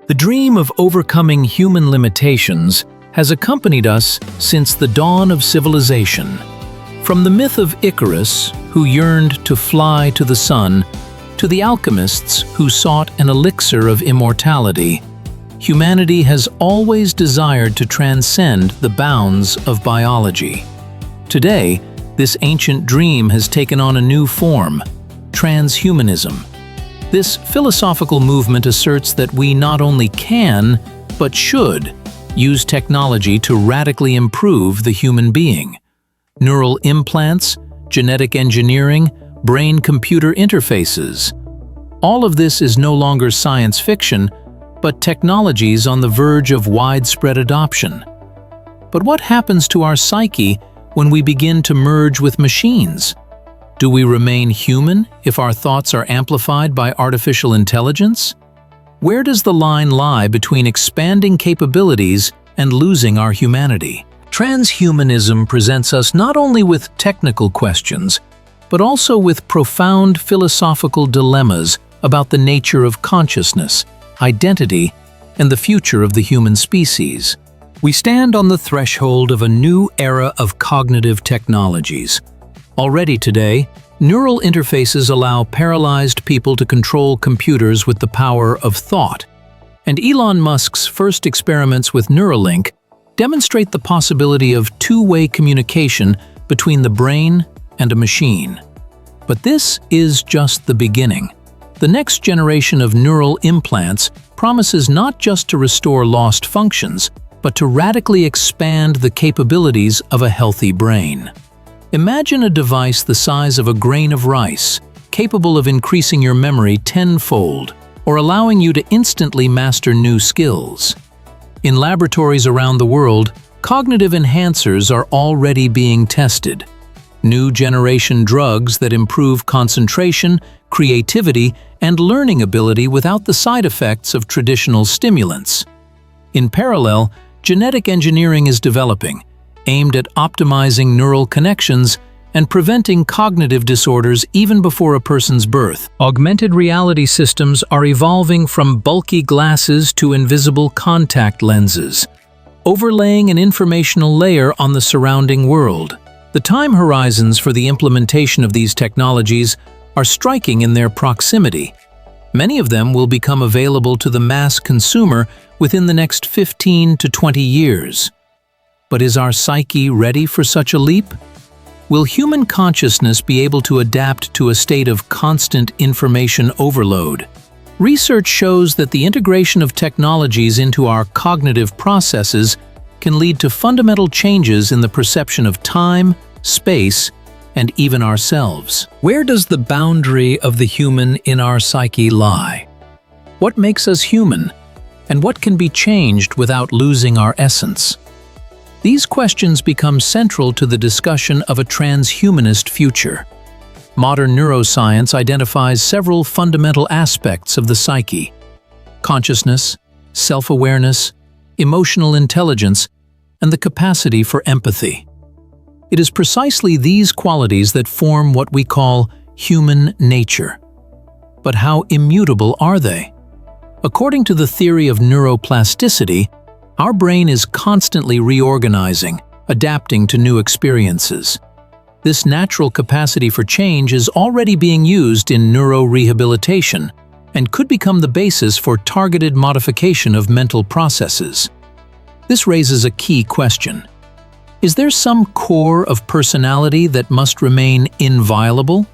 The dream of overcoming human limitations has accompanied us since the dawn of civilization. From the myth of Icarus, who yearned to fly to the sun, to the alchemists who sought an elixir of immortality, humanity has always desired to transcend the bounds of biology. Today, this ancient dream has taken on a new form: transhumanism. This philosophical movement asserts that we not only can, but should, use technology to radically improve the human being. Neural implants, genetic engineering, brain-computer interfaces. All of this is no longer science fiction, but technologies on the verge of widespread adoption. But what happens to our psyche when we begin to merge with machines? Do we remain human if our thoughts are amplified by artificial intelligence? Where does the line lie between expanding capabilities and losing our humanity? Transhumanism presents us not only with technical questions, but also with profound philosophical dilemmas about the nature of consciousness, identity, and the future of the human species. We stand on the threshold of a new era of cognitive technologies. Already today, neural interfaces allow paralyzed people to control computers with the power of thought. And Elon Musk's first experiments with Neuralink demonstrate the possibility of two-way communication between the brain and a machine. But this is just the beginning. The next generation of neural implants promises not just to restore lost functions, but to radically expand the capabilities of a healthy brain. Imagine a device the size of a grain of rice, capable of increasing your memory tenfold, or allowing you to instantly master new skills. In laboratories around the world, cognitive enhancers are already being tested. New generation drugs that improve concentration, creativity, and learning ability without the side effects of traditional stimulants. In parallel, genetic engineering is developing, aimed at optimizing neural connections and preventing cognitive disorders even before a person's birth. Augmented reality systems are evolving from bulky glasses to invisible contact lenses, overlaying an informational layer on the surrounding world. The time horizons for the implementation of these technologies are striking in their proximity. Many of them will become available to the mass consumer within the next 15 to 20 years. But is our psyche ready for such a leap? Will human consciousness be able to adapt to a state of constant information overload? Research shows that the integration of technologies into our cognitive processes can lead to fundamental changes in the perception of time, space, and even ourselves. Where does the boundary of the human in our psyche lie? What makes us human? And what can be changed without losing our essence? These questions become central to the discussion of a transhumanist future. Modern neuroscience identifies several fundamental aspects of the psyche: consciousness, self-awareness, emotional intelligence, and the capacity for empathy. It is precisely these qualities that form what we call human nature. But how immutable are they? According to the theory of neuroplasticity, our brain is constantly reorganizing, adapting to new experiences. This natural capacity for change is already being used in neurorehabilitation and could become the basis for targeted modification of mental processes. This raises a key question. Is there some core of personality that must remain inviolable?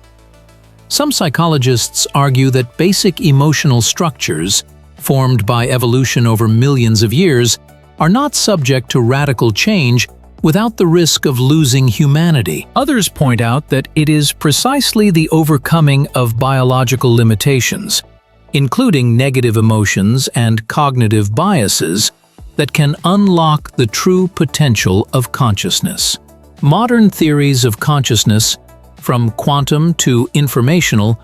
Some psychologists argue that basic emotional structures, formed by evolution over millions of years, are not subject to radical change without the risk of losing humanity. Others point out that it is precisely the overcoming of biological limitations, including negative emotions and cognitive biases, that can unlock the true potential of consciousness. Modern theories of consciousness, from quantum to informational,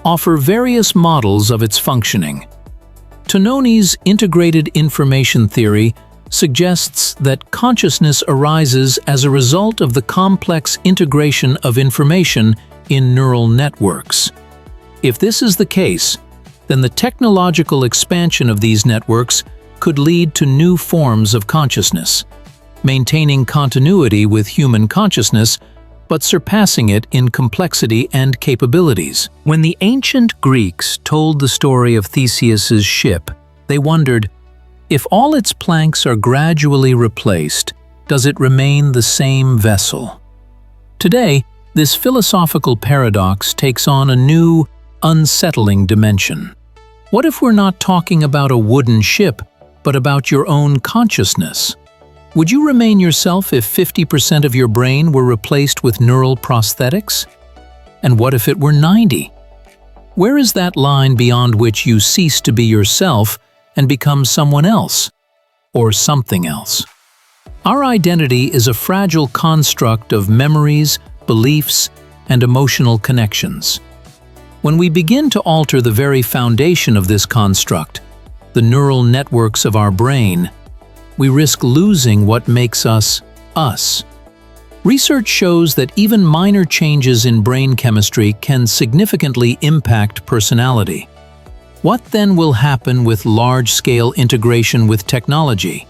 offer various models of its functioning. Tononi's integrated information theory suggests that consciousness arises as a result of the complex integration of information in neural networks. If this is the case, then the technological expansion of these networks could lead to new forms of consciousness, maintaining continuity with human consciousness, but surpassing it in complexity and capabilities. When the ancient Greeks told the story of Theseus's ship, they wondered, if all its planks are gradually replaced, does it remain the same vessel? Today, this philosophical paradox takes on a new, unsettling dimension. What if we're not talking about a wooden ship, but about your own consciousness? Would you remain yourself if 50% of your brain were replaced with neural prosthetics? And what if it were 90? Where is that line beyond which you cease to be yourself and become someone else, or something else? Our identity is a fragile construct of memories, beliefs, and emotional connections. When we begin to alter the very foundation of this construct, the neural networks of our brain, we risk losing what makes us, us. Research shows that even minor changes in brain chemistry can significantly impact personality. What then will happen with large-scale integration with technology?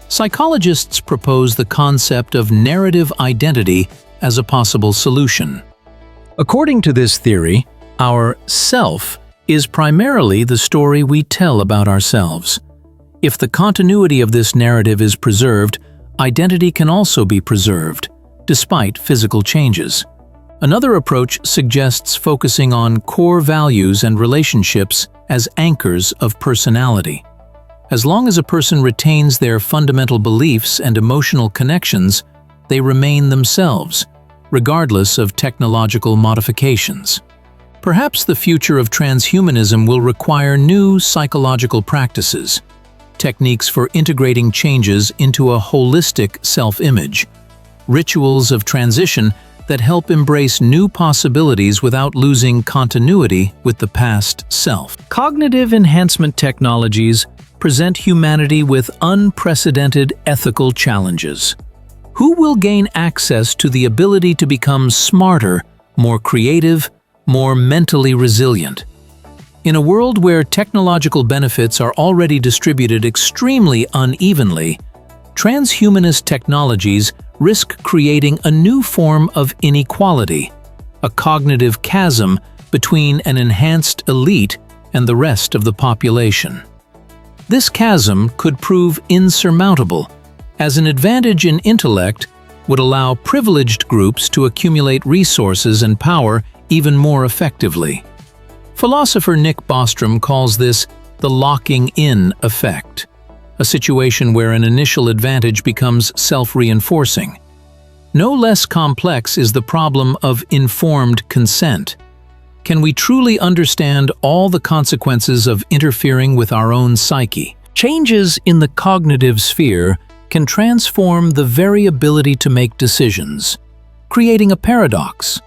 Psychologists propose the concept of narrative identity as a possible solution. According to this theory, our self is primarily the story we tell about ourselves. If the continuity of this narrative is preserved, identity can also be preserved, despite physical changes. Another approach suggests focusing on core values and relationships as anchors of personality. As long as a person retains their fundamental beliefs and emotional connections, they remain themselves, regardless of technological modifications. Perhaps the future of transhumanism will require new psychological practices, techniques for integrating changes into a holistic self-image, rituals of transition that help embrace new possibilities without losing continuity with the past self. Cognitive enhancement technologies present humanity with unprecedented ethical challenges. Who will gain access to the ability to become smarter, more creative, more mentally resilient? In a world where technological benefits are already distributed extremely unevenly, transhumanist technologies risk creating a new form of inequality, a cognitive chasm between an enhanced elite and the rest of the population. This chasm could prove insurmountable, as an advantage in intellect would allow privileged groups to accumulate resources and power even more effectively. Philosopher Nick Bostrom calls this the locking-in effect, a situation where an initial advantage becomes self-reinforcing. No less complex is the problem of informed consent. Can we truly understand all the consequences of interfering with our own psyche? Changes in the cognitive sphere can transform the very ability to make decisions, creating a paradox.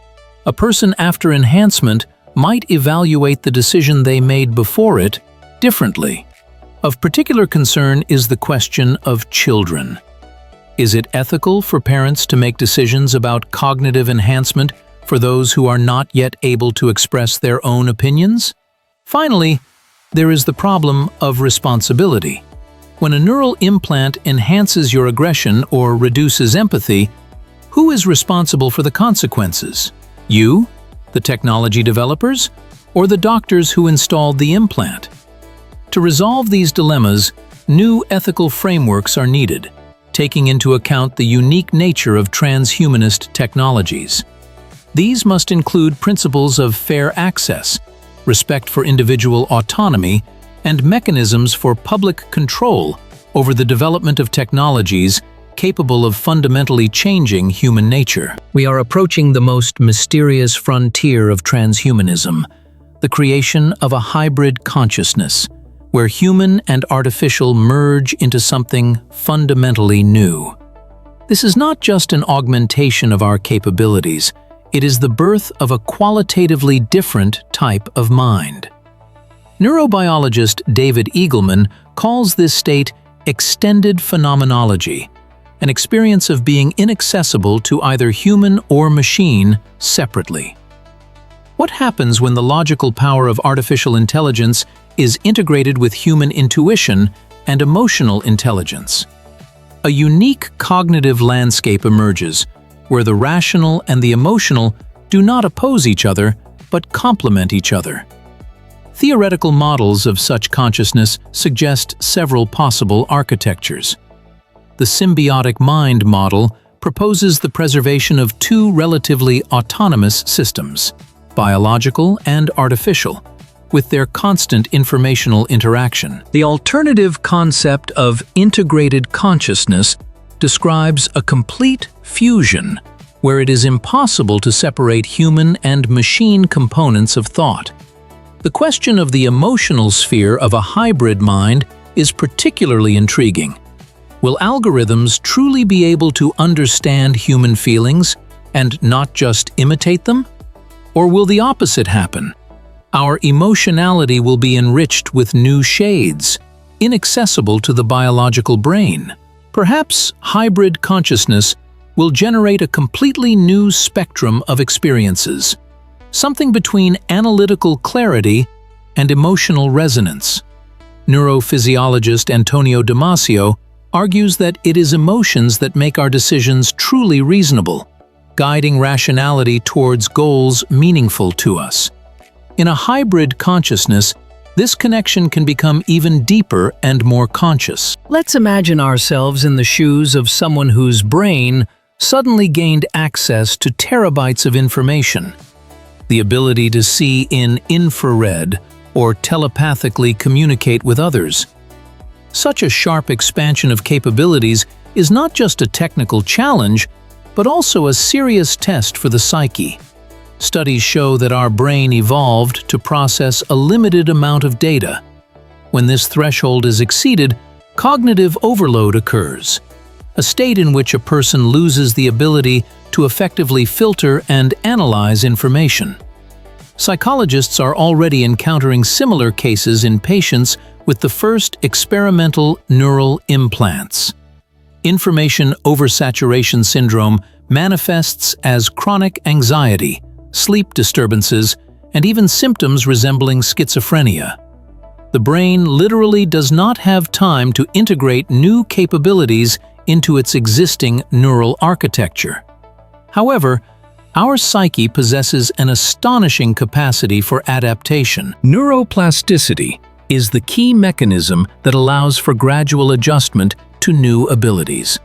A person after enhancement might evaluate the decision they made before it differently. Of particular concern is the question of children. Is it ethical for parents to make decisions about cognitive enhancement for those who are not yet able to express their own opinions? Finally, there is the problem of responsibility. When a neural implant enhances your aggression or reduces empathy, who is responsible for the consequences? You, the technology developers, or the doctors who installed the implant? To resolve these dilemmas, new ethical frameworks are needed, taking into account the unique nature of transhumanist technologies. These must include principles of fair access, respect for individual autonomy, and mechanisms for public control over the development of technologies capable of fundamentally changing human nature. We are approaching the most mysterious frontier of transhumanism, the creation of a hybrid consciousness, where human and artificial merge into something fundamentally new. This is not just an augmentation of our capabilities, it is the birth of a qualitatively different type of mind. Neurobiologist David Eagleman calls this state extended phenomenology, an experience of being inaccessible to either human or machine separately. What happens when the logical power of artificial intelligence is integrated with human intuition and emotional intelligence? A unique cognitive landscape emerges, where the rational and the emotional do not oppose each other, but complement each other. Theoretical models of such consciousness suggest several possible architectures. The symbiotic mind model proposes the preservation of two relatively autonomous systems, biological and artificial, with their constant informational interaction. The alternative concept of integrated consciousness describes a complete fusion, where it is impossible to separate human and machine components of thought. The question of the emotional sphere of a hybrid mind is particularly intriguing. Will algorithms truly be able to understand human feelings and not just imitate them? Or will the opposite happen? Our emotionality will be enriched with new shades, inaccessible to the biological brain. Perhaps hybrid consciousness will generate a completely new spectrum of experiences, something between analytical clarity and emotional resonance. Neurophysiologist Antonio Damasio argues that it is emotions that make our decisions truly reasonable, guiding rationality towards goals meaningful to us. In a hybrid consciousness, this connection can become even deeper and more conscious. Let's imagine ourselves in the shoes of someone whose brain suddenly gained access to terabytes of information. The ability to see in infrared or telepathically communicate with others. Such a sharp expansion of capabilities is not just a technical challenge, but also a serious test for the psyche. Studies show that our brain evolved to process a limited amount of data. When this threshold is exceeded, cognitive overload occurs, a state in which a person loses the ability to effectively filter and analyze information. Psychologists are already encountering similar cases in patients with the first experimental neural implants. Information oversaturation syndrome manifests as chronic anxiety, sleep disturbances, and even symptoms resembling schizophrenia. The brain literally does not have time to integrate new capabilities into its existing neural architecture. However, our psyche possesses an astonishing capacity for adaptation. Neuroplasticity is the key mechanism that allows for gradual adjustment to new abilities.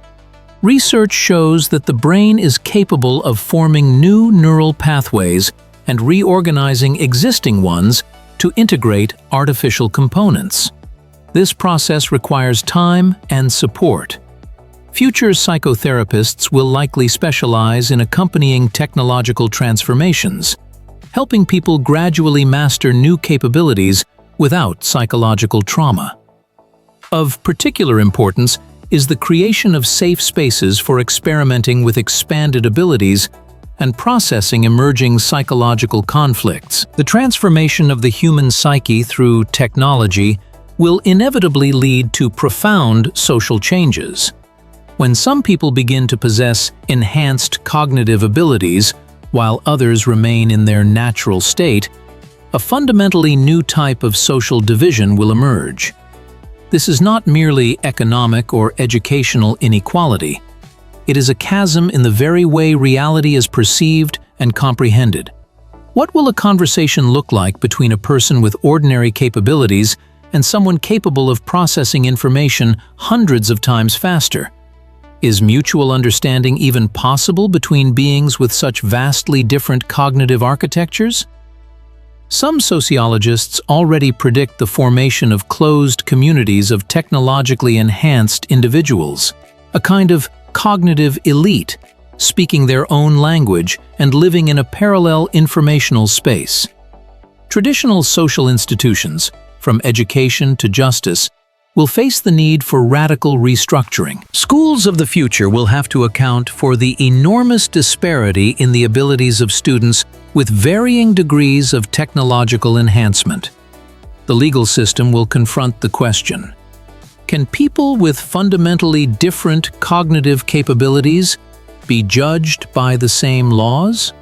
Research shows that the brain is capable of forming new neural pathways and reorganizing existing ones to integrate artificial components. This process requires time and support. Future psychotherapists will likely specialize in accompanying technological transformations, helping people gradually master new capabilities without psychological trauma. Of particular importance is the creation of safe spaces for experimenting with expanded abilities and processing emerging psychological conflicts. The transformation of the human psyche through technology will inevitably lead to profound social changes. When some people begin to possess enhanced cognitive abilities while others remain in their natural state, a fundamentally new type of social division will emerge. This is not merely economic or educational inequality. It is a chasm in the very way reality is perceived and comprehended. What will a conversation look like between a person with ordinary capabilities and someone capable of processing information hundreds of times faster? Is mutual understanding even possible between beings with such vastly different cognitive architectures? Some sociologists already predict the formation of closed communities of technologically enhanced individuals, a kind of cognitive elite, speaking their own language and living in a parallel informational space. Traditional social institutions, from education to justice, will face the need for radical restructuring. Schools of the future will have to account for the enormous disparity in the abilities of students with varying degrees of technological enhancement. The legal system will confront the question: can people with fundamentally different cognitive capabilities be judged by the same laws?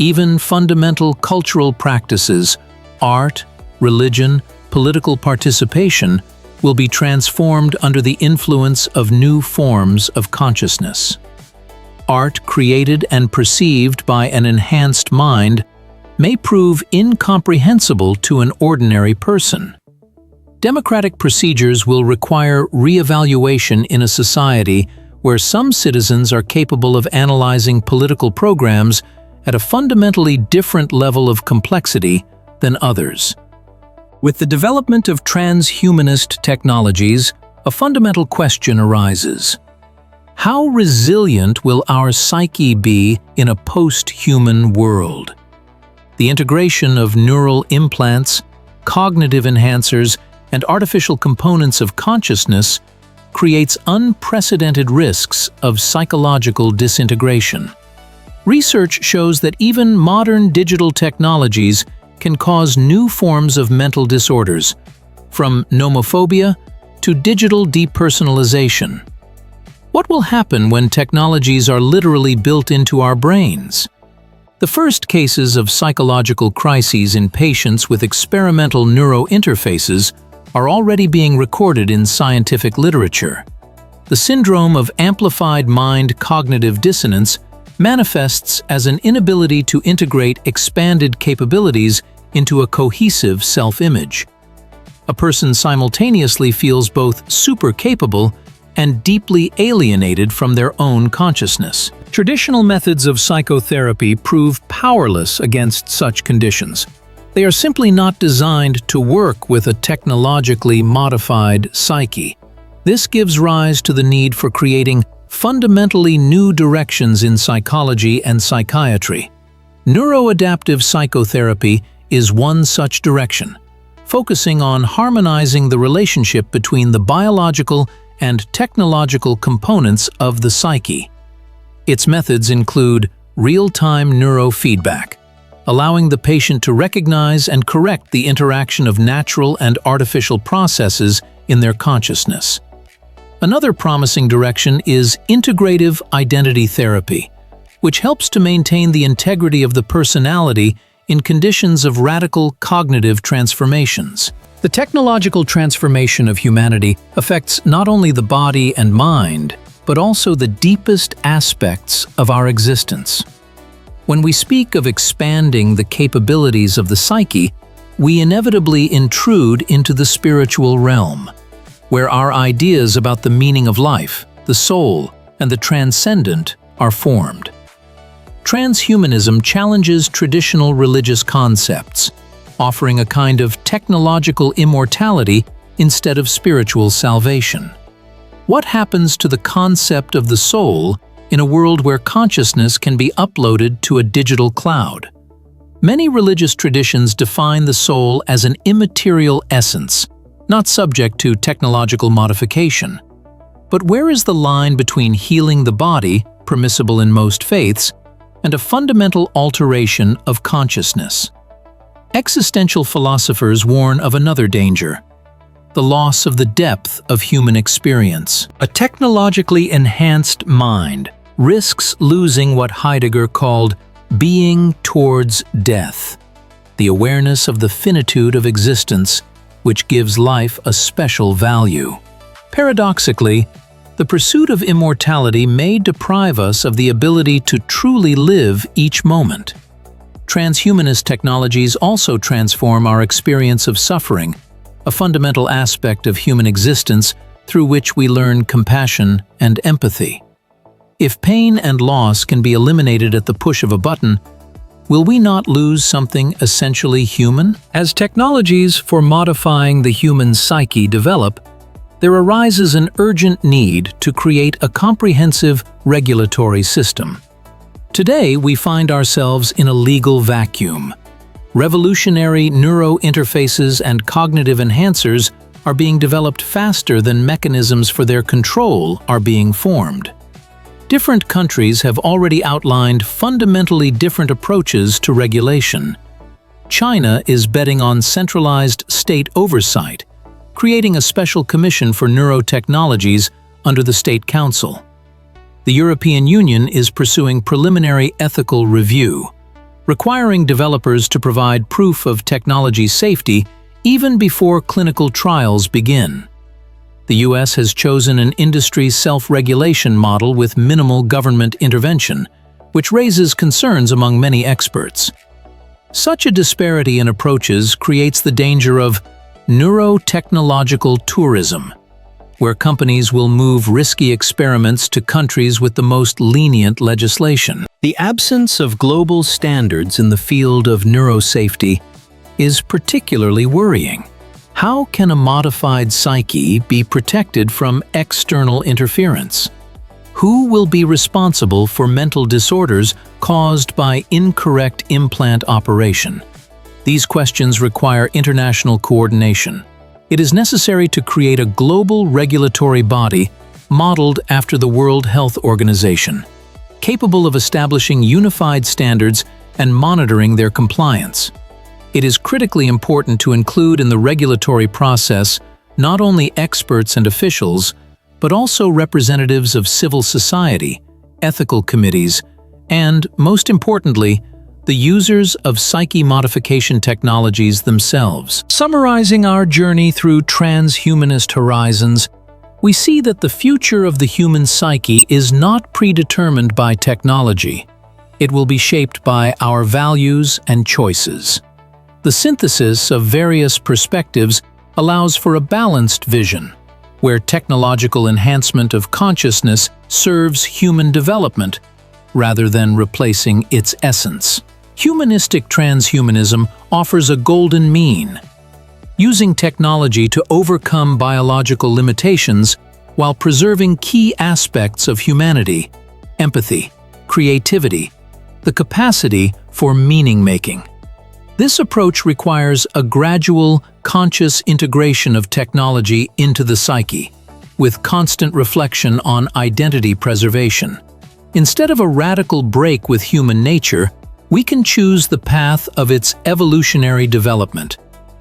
Even fundamental cultural practices, art, religion, political participation, will be transformed under the influence of new forms of consciousness. Art created and perceived by an enhanced mind may prove incomprehensible to an ordinary person. Democratic procedures will require re-evaluation in a society where some citizens are capable of analyzing political programs at a fundamentally different level of complexity than others. With the development of transhumanist technologies, a fundamental question arises. How resilient will our psyche be in a post-human world? The integration of neural implants, cognitive enhancers, and artificial components of consciousness creates unprecedented risks of psychological disintegration. Research shows that even modern digital technologies can cause new forms of mental disorders, from nomophobia to digital depersonalization. What will happen when technologies are literally built into our brains? The first cases of psychological crises in patients with experimental neurointerfaces are already being recorded in scientific literature. The syndrome of amplified mind cognitive dissonance manifests as an inability to integrate expanded capabilities into a cohesive self-image. A person simultaneously feels both super capable and deeply alienated from their own consciousness. Traditional methods of psychotherapy prove powerless against such conditions. They are simply not designed to work with a technologically modified psyche. This gives rise to the need for creating fundamentally new directions in psychology and psychiatry. Neuroadaptive psychotherapy is one such direction, focusing on harmonizing the relationship between the biological and technological components of the psyche. Its methods include real-time neurofeedback, allowing the patient to recognize and correct the interaction of natural and artificial processes in their consciousness. Another promising direction is integrative identity therapy, which helps to maintain the integrity of the personality in conditions of radical cognitive transformations. The technological transformation of humanity affects not only the body and mind, but also the deepest aspects of our existence. When we speak of expanding the capabilities of the psyche, we inevitably intrude into the spiritual realm, where our ideas about the meaning of life, the soul, and the transcendent are formed. Transhumanism challenges traditional religious concepts, offering a kind of technological immortality instead of spiritual salvation. What happens to the concept of the soul in a world where consciousness can be uploaded to a digital cloud? Many religious traditions define the soul as an immaterial essence, not subject to technological modification. But where is the line between healing the body, permissible in most faiths, and a fundamental alteration of consciousness? Existential philosophers warn of another danger: the loss of the depth of human experience. A technologically enhanced mind risks losing what Heidegger called being towards death, the awareness of the finitude of existence, which gives life a special value. Paradoxically, the pursuit of immortality may deprive us of the ability to truly live each moment. Transhumanist technologies also transform our experience of suffering, a fundamental aspect of human existence through which we learn compassion and empathy. If pain and loss can be eliminated at the push of a button, will we not lose something essentially human? As technologies for modifying the human psyche develop, there arises an urgent need to create a comprehensive regulatory system. Today, we find ourselves in a legal vacuum. Revolutionary neurointerfaces and cognitive enhancers are being developed faster than mechanisms for their control are being formed. Different countries have already outlined fundamentally different approaches to regulation. China is betting on centralized state oversight, creating a special commission for neurotechnologies under the State Council. The European Union is pursuing preliminary ethical review, requiring developers to provide proof of technology safety even before clinical trials begin. The US has chosen an industry self-regulation model with minimal government intervention, which raises concerns among many experts. Such a disparity in approaches creates the danger of neurotechnological tourism, where companies will move risky experiments to countries with the most lenient legislation. The absence of global standards in the field of neurosafety is particularly worrying. How can a modified psyche be protected from external interference? Who will be responsible for mental disorders caused by incorrect implant operation? These questions require international coordination. It is necessary to create a global regulatory body modeled after the World Health Organization, capable of establishing unified standards and monitoring their compliance. It is critically important to include in the regulatory process not only experts and officials, but also representatives of civil society, ethical committees, and, most importantly, the users of psyche modification technologies themselves. Summarizing our journey through transhumanist horizons, we see that the future of the human psyche is not predetermined by technology. It will be shaped by our values and choices. The synthesis of various perspectives allows for a balanced vision, where technological enhancement of consciousness serves human development rather than replacing its essence. Humanistic transhumanism offers a golden mean, using technology to overcome biological limitations while preserving key aspects of humanity: empathy, creativity, the capacity for meaning-making. This approach requires a gradual, conscious integration of technology into the psyche, with constant reflection on identity preservation. Instead of a radical break with human nature, we can choose the path of its evolutionary development,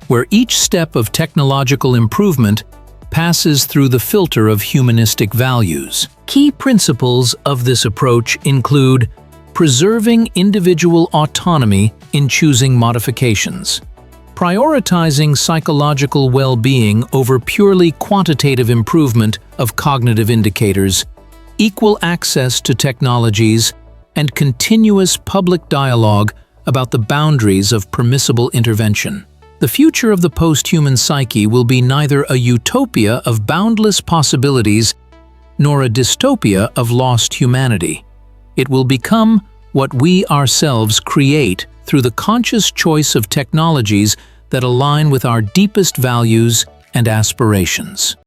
where each step of technological improvement passes through the filter of humanistic values. Key principles of this approach include preserving individual autonomy in choosing modifications, prioritizing psychological well-being over purely quantitative improvement of cognitive indicators, equal access to technologies, and continuous public dialogue about the boundaries of permissible intervention. The future of the post-human psyche will be neither a utopia of boundless possibilities nor a dystopia of lost humanity. It will become what we ourselves create through the conscious choice of technologies that align with our deepest values and aspirations.